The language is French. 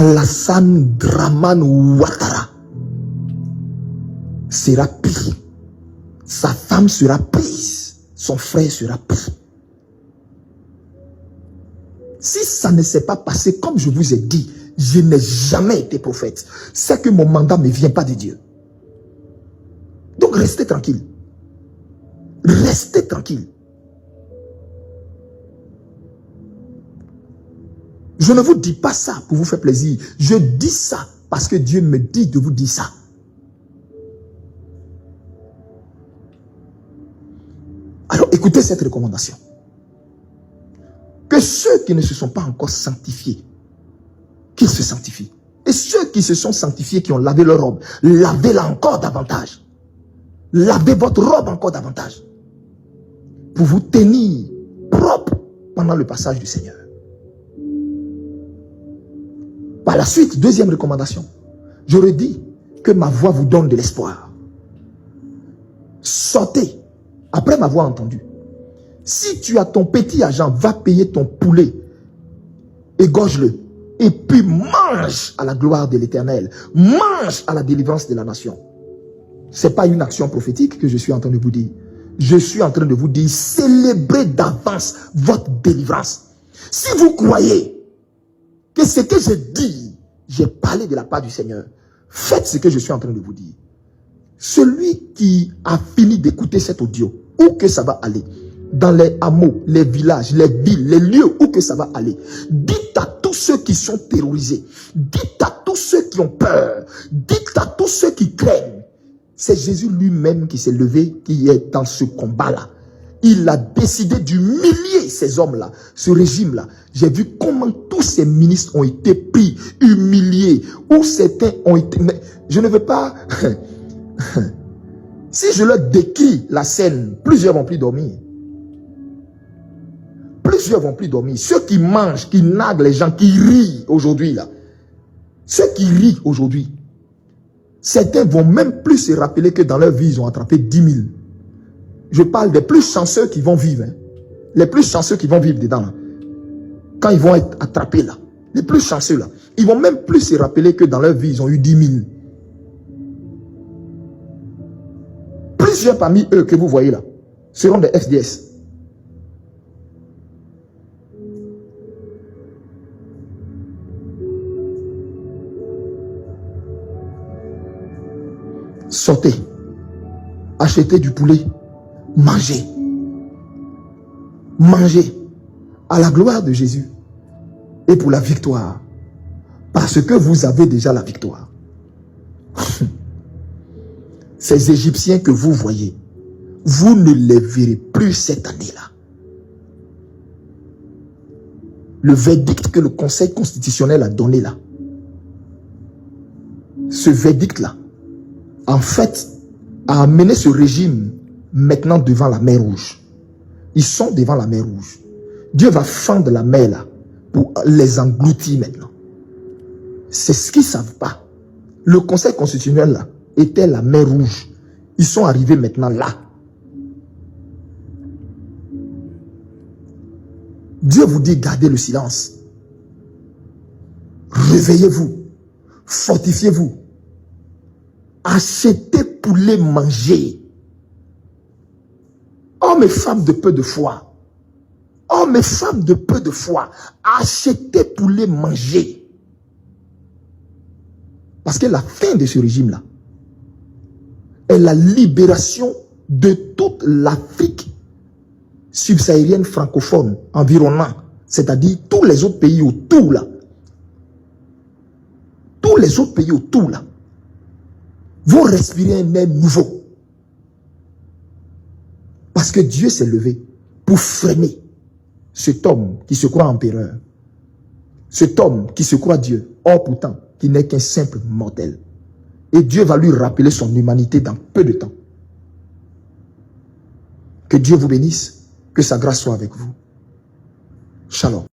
Alassane Dramane Ouattara sera pris. Sa femme sera prise. Son frère sera pris. Si ça ne s'est pas passé comme je vous ai dit, je n'ai jamais été prophète. C'est que mon mandat ne vient pas de Dieu. Donc restez tranquille. Restez tranquille. Je ne vous dis pas ça pour vous faire plaisir. Je dis ça parce que Dieu me dit de vous dire ça. Alors écoutez cette recommandation. Que ceux qui ne se sont pas encore sanctifiés, qu'ils se sanctifient. Et ceux qui se sont sanctifiés, qui ont lavé leur robe, lavez-la encore davantage. Lavez votre robe encore davantage. Pour vous tenir propre pendant le passage du Seigneur. Par la suite, deuxième recommandation. J'aurais dit que ma voix vous donne de l'espoir. Sortez. Après m'avoir entendu. Si tu as ton petit argent, va payer ton poulet. Égorge-le. Et puis mange à la gloire de l'Éternel. Mange à la délivrance de la nation. Ce n'est pas une action prophétique que je suis en train de vous dire. Je suis en train de vous dire, célébrez d'avance votre délivrance. Si vous croyez que ce que je dis, j'ai parlé de la part du Seigneur, faites ce que je suis en train de vous dire. Celui qui a fini d'écouter cet audio, où que ça va aller, dans les hameaux, les villages, les villes, les lieux où que ça va aller, dites à tous ceux qui sont terrorisés, dites à tous ceux qui ont peur, dites à tous ceux qui craignent. C'est Jésus lui-même qui s'est levé, qui est dans ce combat-là. Il a décidé d'humilier ces hommes-là, ce régime-là. J'ai vu comment tous ces ministres ont été pris, humiliés, ou certains ont été... Mais je ne veux pas... Si je leur décris la scène, plusieurs vont plus dormir. Plusieurs vont plus dormir. Ceux qui mangent, qui naguent les gens, qui rient aujourd'hui là. Ceux qui rient aujourd'hui. Certains vont même plus se rappeler que dans leur vie, ils ont attrapé 10 000. Je parle des plus chanceux qui vont vivre. Hein. Les plus chanceux qui vont vivre dedans. Là. Quand ils vont être attrapés là. Les plus chanceux là. Ils vont même plus se rappeler que dans leur vie, ils ont eu 10 000. Plusieurs parmi eux que vous voyez là seront des FDS. Sortez, achetez du poulet, mangez. Mangez à la gloire de Jésus et pour la victoire. Parce que vous avez déjà la victoire. Ces Égyptiens que vous voyez, vous ne les verrez plus cette année-là. Le verdict que le Conseil constitutionnel a donné là, ce verdict-là, en fait, a amené ce régime maintenant devant la mer Rouge. Ils sont devant la mer Rouge. Dieu va fendre la mer là pour les engloutir maintenant. C'est ce qu'ils ne savent pas. Le Conseil constitutionnel là était la mer Rouge. Ils sont arrivés maintenant là. Dieu vous dit gardez le silence. Réveillez-vous. Fortifiez-vous. Achetez poulet manger. Hommes et femmes de peu de foi. Hommes et femmes de peu de foi. Achetez poulet manger. Parce que la fin de ce régime-là est la libération de toute l'Afrique subsaharienne francophone environnant. C'est-à-dire tous les autres pays autour là. Tous les autres pays autour là vont respirer un air nouveau. Parce que Dieu s'est levé pour freiner cet homme qui se croit empereur. Cet homme qui se croit Dieu. Or pourtant, qui n'est qu'un simple mortel. Et Dieu va lui rappeler son humanité dans peu de temps. Que Dieu vous bénisse. Que sa grâce soit avec vous. Shalom.